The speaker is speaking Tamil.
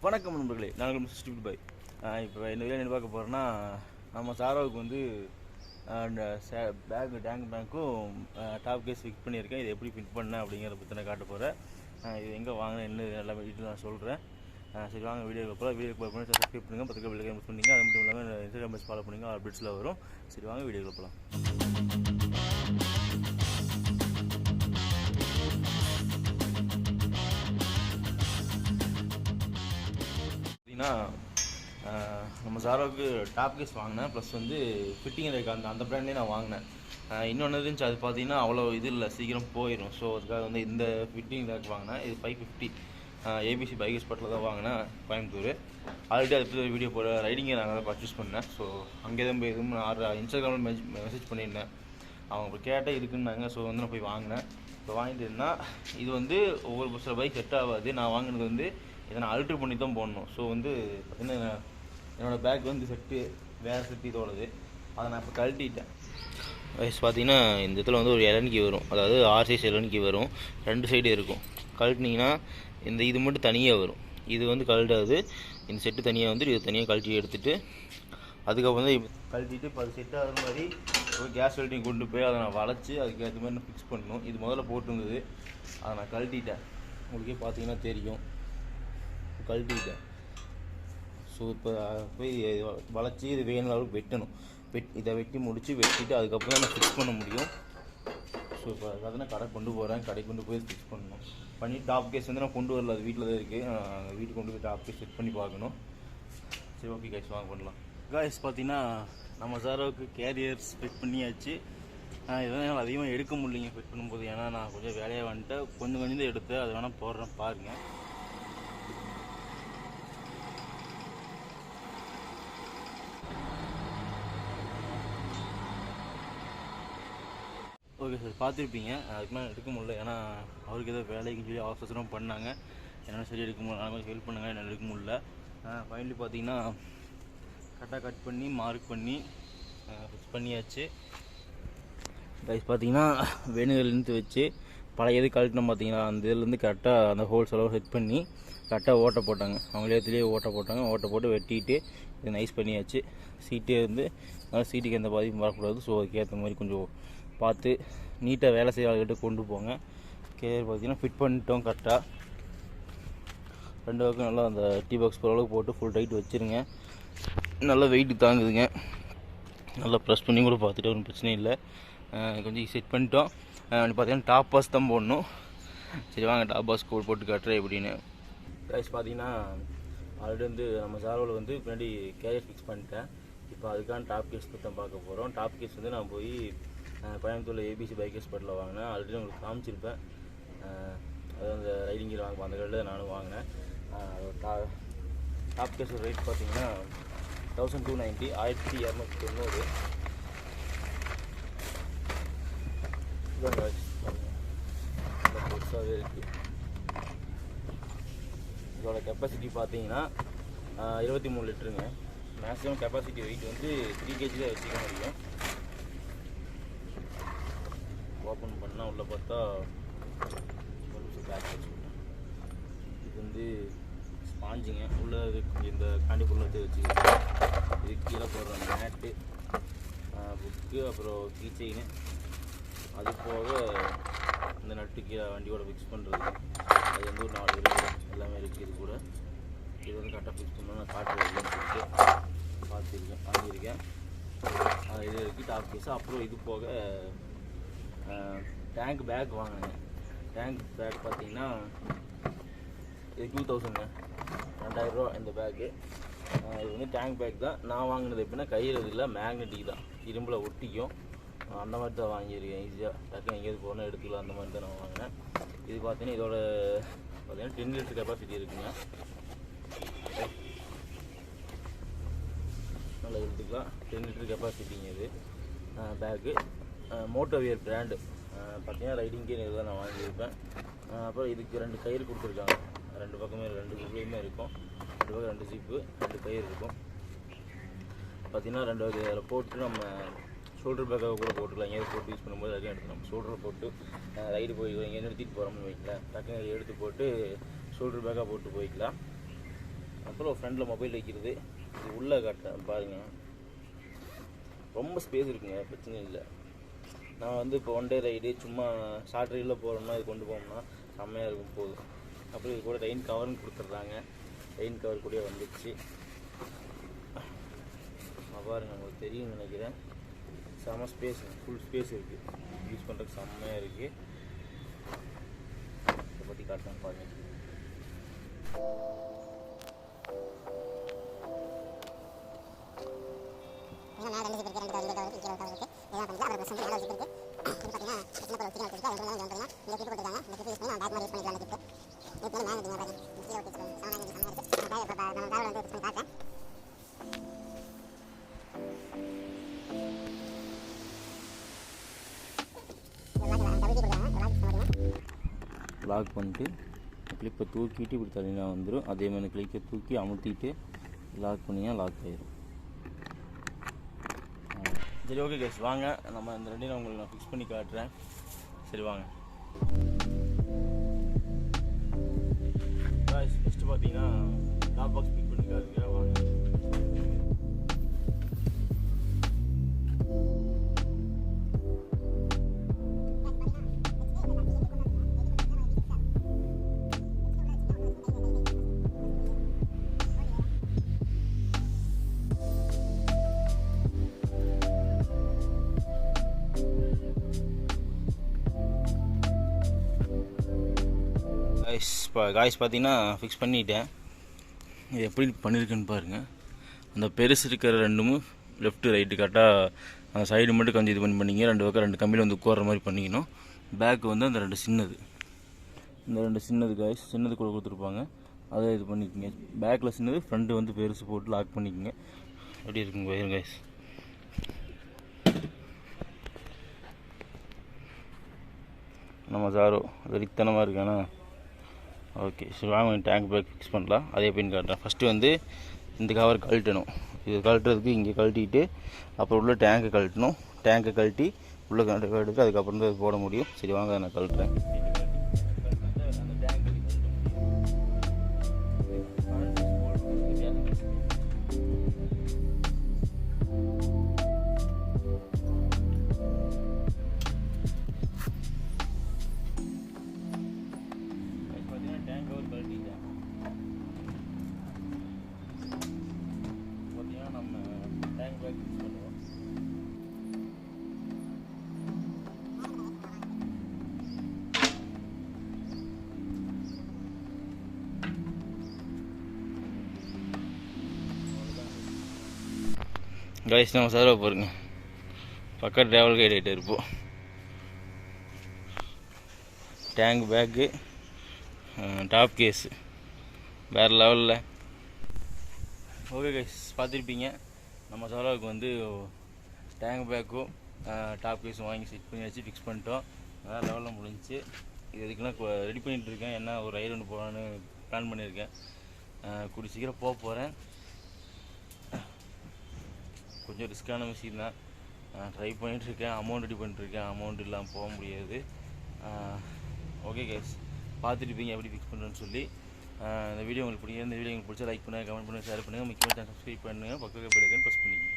வணக்கம் நண்பர்களே, நாங்கள் Mr.stupid பாய். இப்போ இந்த வீடியோ என்ன பார்க்க போகிறோன்னா, நம்ம சாரோவுக்கு வந்து டேங்க் பேங்க்கும் டாப் கேஸ் ஃபிக்ஸ் பண்ணியிருக்கேன். இது எப்படி ஃபிட் பண்ணேன் அப்படிங்கிறத பற்றி நான் காட்ட போகிறேன். இது எங்கே வாங்கினேன் என்ன எல்லா வீட்டில் நான் சொல்கிறேன். சரி வாங்க வீடியோக்கு போகலாம். வீடியோக்கு பண்ணி சப்ஸ்கிரைப் பண்ணுங்கள், பக்கத்தில் பிள்ளைங்க யூஸ் பண்ணிங்க. அது மட்டும் இல்லாமல் இன்ஸ்டாகிராம் பேஜ் ஃபாலோ பண்ணுங்கள், அப்டேட்ஸில் வரும். சரி வாங்க வீடியோக்கு போகலாம். நம்ம ஜாரோவுக்கு டாப் கேஸ் வாங்கினேன், ப்ளஸ் வந்து ஃபிட்டிங் ரேக் அந்த பிராண்ட்லேயே நான் வாங்கினேன். இன்னொன்று இருந்துச்சு, அது பார்த்தீங்கன்னா அவ்வளோ இது இல்லை, சீக்கிரம் போயிடும். ஸோ அதுக்காக வந்து இந்த ஃபிட்டிங் ரேக் வாங்கினேன். இது 550 ஏபிசி பைக் ஸ்பாட்டில் தான் வாங்கினேன், கோயம்புத்தூர். ஆல்ரெடி அதை பற்றி வீடியோ போட ரைடிங்கை நாங்கள் தான் பர்ச்சேஸ் பண்ணேன். ஸோ அங்கே தான் போய் எதுவும் இன்ஸ்டாகிராமில் மெசேஜ் பண்ணியிருந்தேன். அவங்க கேட்டால் இருக்குன்னாங்க. ஸோ வந்து நான் போய் வாங்கினேன். இப்போ வாங்கிட்டுன்னா இது வந்து ஒவ்வொரு சில பைக் செட் ஆகாது. நான் வாங்கினது வந்து இதை நான் அல்ட்ரு பண்ணி தான் போடணும். ஸோ வந்து பார்த்திங்கன்னா என்னோடய பேக் வந்து செட்டு வேறு செட்டு இதோடது, அதை நான் இப்போ கழட்டிட்டேன். வயசு பார்த்திங்கன்னா இந்த இடத்துல வந்து ஒரு இளநிக்கி வரும், அதாவது 6 சைஸ் இளநிக்கி வரும், 2 சைடு இருக்கும். கழட்டினீங்கன்னா இந்த இது மட்டும் தனியாக வரும். இது வந்து கழட்டாது, இந்த செட்டு தனியாக வந்து இது தனியாக கழட்டி எடுத்துகிட்டு அதுக்கப்புறம் தான் கழட்டிட்டு இப்போ அது செட் ஆகிற மாதிரி ஒரு கேஸ் வெல்டிங் கொண்டு போய் அதை நான் வளைச்சி அதுக்கேற்ற மாதிரி நான் ஃபிக்ஸ் பண்ணணும். இது முதல்ல போட்டுருந்தது, அதை நான் கழட்டிட்டேன். உங்களுக்கே பார்த்தீங்கன்னா தெரியும், கழட்டிட்டேன். ஸோ இப்போ போய் வளைச்சி இது வேணும் அளவுக்கு வெட்டணும். இதை வெட்டி முடித்து வெட்டிட்டு அதுக்கப்புறம் தான் நான் ஃபிக்ஸ் பண்ண முடியும். ஸோ இப்போ அதுக்காக கடை கொண்டு போகிறேன், கடைக்கு கொண்டு போய் ஃபிக்ஸ் பண்ணணும். பண்ணி டாப் கேஸ் வந்து நான் கொண்டு வரல, அது வீட்டில் தான் இருக்குது. வீட்டுக்கு கொண்டு போய் டாப் கேஸ் செட் பண்ணி பார்க்கணும். சரி ஓகே கைஸ், வாங்க பண்ணலாம். காய்ஸ் பார்த்தீங்கன்னா நம்ம ஜாரோவுக்கு கேரியர்ஸ் ஃபிட் பண்ணியாச்சு. இதெல்லாம் என்னால் அதிகமாக எடுக்க முடியலைங்க ஃபிட் பண்ணும்போது, ஏன்னா நான் கொஞ்சம் வேலையாக வந்துட்டு கொஞ்சம் தான் எடுத்தேன். அது வேணால் போடுறேன் பாருங்கள். ஓகே சார், பார்த்துருப்பீங்க. அதுக்கு மேலே எடுக்க முடியல, ஏன்னா அவருக்கு ஏதோ வேலைக்கு சொல்லி அவசரம் பண்ணாங்க. என்னால் சரி எடுக்க முடியல, நான் கொஞ்சம் ஹெல்ப் பண்ணுங்கள், என்னால் எடுக்க முடியல. ஃபைனலி பார்த்தீங்கன்னா கரெக்டாக கட் பண்ணி மார்க் பண்ணி ஃபிக்ஸ் பண்ணியாச்சு. கைஸ் பார்த்தீங்கன்னா வேணுகள்லேருந்து வச்சு பழைய எது கழட்டினோம் பார்த்தீங்கன்னா, அந்த இதுலேருந்து கரெக்டாக அந்த ஹோல்ஸ் அளவு செட் பண்ணி கரெக்டாக ஓட்டை போட்டாங்க. அவங்களே இதுலேயே ஓட்டை போட்டாங்க. ஓட்டை போட்டு வெட்டிட்டு இது நைஸ் பண்ணியாச்சு. சீட்டே வந்து அதனால் சீட்டுக்கு எந்த பாதிப்பும் வரக்கூடாது. ஸோ அதுக்கேற்ற மாதிரி கொஞ்சம் பார்த்து நீட்டாக வேலை செய்ய ஆளுகிட்ட கொண்டு போங்க. கேரியர் பார்த்தீங்கன்னா ஃபிட் பண்ணிட்டோம் கரெக்டாக. 2 பக்கம் நல்லா அந்த டீ பாக்ஸ் போகிற அளவுக்கு போட்டு ஃபுல் டைட் வச்சுருங்க. நல்லா வெயிட்டு தாங்குதுங்க. நல்லா ப்ரெஸ் பண்ணி கூட பார்த்துட்டு ஒன்றும் பிரச்சனை இல்லை. கொஞ்சம் செட் பண்ணிட்டோம். பார்த்தீங்கன்னா டாப் பாஸ் தான் போடணும். சரி வாங்க டாப் பாஸ் கோட் போட்டு காட்டுறேன் எப்படின்னு. கைஸ் பார்த்தீங்கன்னா ஆல்ரெடி வந்து நம்ம ஜாரோவில் வந்து பின்னாடி கேரியர் ஃபிக்ஸ் பண்ணிட்டேன். இப்போ அதுக்கான டாப் கேஸ் தான் பார்க்க போகிறோம். டாப் கேஸ் வந்து நான் போய் கோயம்புத்தூரில் ஏபிசி பைக் ஸ்பாட்டில் வாங்கினேன். ஆல்ரெடி உங்களுக்கு காமிச்சிருப்பேன். அது அந்த ரைடிங்கில் அந்த கடையில் நானும் வாங்கினேன். டாப் கேஸோட ரேட் பார்த்தீங்கன்னா 1290, 1290. பெருசாகவே இருக்குது. இதோட கெப்பாசிட்டி பார்த்தீங்கன்னா 23 லிட்டருங்க. மேக்ஸிமம் கெப்பாசிட்டி வெயிட் வந்து 3 kg தான் வச்சுக்க முடியும். ஓப்பன் பண்ணால் உள்ளே பார்த்தா பேக் வச்சுக்கிட்டேன். இது வந்து ஸ்பாஞ்சுங்க. உள்ளே இந்த காண்டி பொருளை வச்சுக்கிட்டேன். இது கீழே போடுற மேட்டு, புக்கு, அப்புறம் கீ செயினு, அது போக இந்த நட்டு கீழே வண்டியோட ஃபிக்ஸ் பண்ணுறது, அது வந்து ஒரு 4 இருக்குது. எல்லாமே இருக்குது. இது கூட இது வந்து கரெக்டாக ஃபிக்ஸ் பண்ணால் நான் காட்டுறேன் சொல்லிட்டு பார்த்துருக்கேன், வாங்கியிருக்கேன். இது இருக்குது டாப் கேஸு. அப்புறம் இது போக டேங்க் பேக் வாங்கினேன். டேங்க் பேக் பார்த்தீங்கன்னா இது 2000ங்க, 2000 ரூபா இந்த பேக்கு. இது வந்து டேங்க் பேக் தான். நான் வாங்கினது எப்படின்னா கையில் இல்லை, மேக்னெட்டிக் தான், இரும்பில் ஒட்டிக்கும். அந்த மாதிரி தான் வாங்கியிருக்கேன். ஈஸியாக டக்குன்னு எங்கேயாவது போனால் எடுத்துக்கலாம், அந்த மாதிரி தான் நான் வாங்கினேன். இது பார்த்தீங்கன்னா இதோட பார்த்தீங்கன்னா 10 லிட்டர் கெப்பாசிட்டி இருக்குங்க. நல்லா எடுத்துக்கலாம். 10 லிட்டர் கெப்பாசிட்டிங்க இது பேக்கு. மோட்டோவியர் பிராண்டு பார்த்தீங்கன்னா ரைடிங்கே இதுதான் நான் வாங்கியிருப்பேன். அப்புறம் இதுக்கு 2 கயிறு கொடுத்துருக்காங்க. 2 பக்கமே 2 குழுவுமே இருக்கும். 2 பக்கம் 2 ஜிப்பு, 2 கயிறு இருக்கும். பார்த்தீங்கன்னா 2 அதில் போட்டு நம்ம ஷோல்டர் பேக்காக கூட போட்டுக்கலாம். எங்கேயாவது போட்டு யூஸ் பண்ணும்போது அதுக்கு எடுத்து நம்ம ஷோல்டரில் போட்டு ரைடு போய் எங்கேயும் நிறுத்திட்டு போகிறோம்னு வைக்கலாம், டக்குன்னு எடுத்து போட்டு ஷோல்டர் பேக்காக போட்டு போய்க்கலாம். அப்புறம் ஃப்ரண்டில் மொபைல் வைக்கிறது. இது உள்ளே காட்டுறேன் பாருங்கள், ரொம்ப ஸ்பேஸ் இருக்குங்க, பிரச்சனை இல்லை. நான் வந்து இப்போ ஒன் டே ரைடு சும்மா ஷார்ட் ரைடில் போகிறோம்னா இது கொண்டு போகணும்னா செம்மையாக இருக்கும் போதும். அப்புறம் இது கூட ரெயின் கவர்னு கொடுத்துட்றாங்க, ரெயின் கவர் கூட வந்துடுச்சு. பாருங்க, உங்களுக்கு தெரியும் நினைக்கிறேன். செம்ம ஸ்பேஸ், ஃபுல் ஸ்பேஸ் இருக்குது, யூஸ் பண்ணுறதுக்கு செம்மையாக இருக்குது. இதை பற்றி காட்டுறேன் பாருங்கள். லாக் பண்ணிட்டு கிளிப்பை தூக்கிட்டு இப்படி தனியாக வந்துடும். அதே மாதிரி கிளிப்பை தூக்கி அமுத்திட்டு லாக் பண்ணிங்கன்னா லாக் ஆயிடும். சரி, ஓகே கைஸ், வாங்க நம்ம இந்த ரெண்டையும் உங்களுக்கு நான் ஃபிக்ஸ் பண்ணி காட்டுறேன். சரி வாங்க கைஸ். ஃபஸ்ட்டு பார்த்தீங்கன்னா டாப் பாக்ஸ் ஃபிட் பண்ணி காட்டுங்க, வாங்க. காய்ஸ் பார்த்தீங்கன்னா ஃபிக்ஸ் பண்ணிட்டேன். இது எப்படி பண்ணியிருக்குன்னு பாருங்கள். அந்த பெருசு இருக்கிற ரெண்டுமே லெஃப்ட்டு ரைட்டு கரெக்டாக அந்த சைடு மட்டும் கொஞ்சம் இது பண்ணிங்க. ரெண்டு பக்கம் ரெண்டு கம்பியில் வந்து உட்கார்ற மாதிரி பண்ணிக்கணும். பேக்கு வந்து அந்த ரெண்டு சின்னது, இந்த ரெண்டு சின்னது காய்ஸ், சின்னது கூட கொடுத்துருப்பாங்க, அதை இது பண்ணிக்கோங்க. பேக்கில் சின்னது, ஃப்ரண்ட்டு வந்து பெருசு போட்டு லாக் பண்ணிக்கோங்க. எப்படி இருக்குங்க வயிறு காய்ஸ். நம்ம ஜாரோ வெறித்தனமாக இருக்கானா. ஓகே, சரி வாங்க டேங்க் பேக் ஃபிக்ஸ் பண்ணலாம். அதே எப்படின்னு காட்டுறேன். ஃபஸ்ட்டு வந்து இந்த கவர் கழட்டணும். இது கழட்டுறதுக்கு இங்கே கழட்டிட்டு அப்புறம் உள்ள டேங்கை கழட்டணும். டேங்கை கழட்டி உள்ளே கழட்டிட்டு அதுக்கப்புறம் தான் போட முடியும். சரி வாங்க நான் கழட்டுறேன். கைஸ், நம்ம சாரோ பாருங்க, பக்கம் ட்ராவல் கைட் ஆகிட்டு இருப்போம். டேங்க் பேக்கு, டாப் கேஸு வேறு லெவலில். ஓகே கைஸ், பார்த்துருப்பீங்க நம்ம சாரோவுக்கு வந்து டேங்க் பேக்கும் டாப் கேஸும் வாங்கி செட் பண்ணி வச்சு ஃபிக்ஸ் பண்ணிட்டோம். வேறு லெவலில் முடிஞ்சிச்சு. இது இதுக்கெல்லாம் ரெடி பண்ணிகிட்ருக்கேன். என்ன ஒரு ரைடு ஒன்று போகலான்னு பிளான் பண்ணியிருக்கேன். கூடி சீக்கிரம் போகிறேன். கொஞ்சம் ரிஸ்க்கான விஷயம் தான், ட்ரை பண்ணிகிட்ருக்கேன். அமௌண்ட் ரெடி பண்ணிட்டுருக்கேன். அமௌண்ட் இல்லாமல் போக முடியாது. ஓகே கைஸ், பார்த்துட்டுப்பீங்க எப்படி ஃபிக்ஸ் பண்ணுறேன்னு சொல்லி. இந்த வீடியோ உங்களுக்கு பிடிக்கும். இந்த வீடியோ உங்களுக்கு பிடிச்சா லைக் பண்ணுங்கள், கமெண்ட் பண்ணுங்கள், ஷேர் பண்ணுங்கள். முக்கியமாக சேனல் சப்ஸ்கிரைப் பண்ணுங்கள். பக்கத்தில் பெல் ஐகான் ப்ரெஸ் பண்ணிக்கோங்க.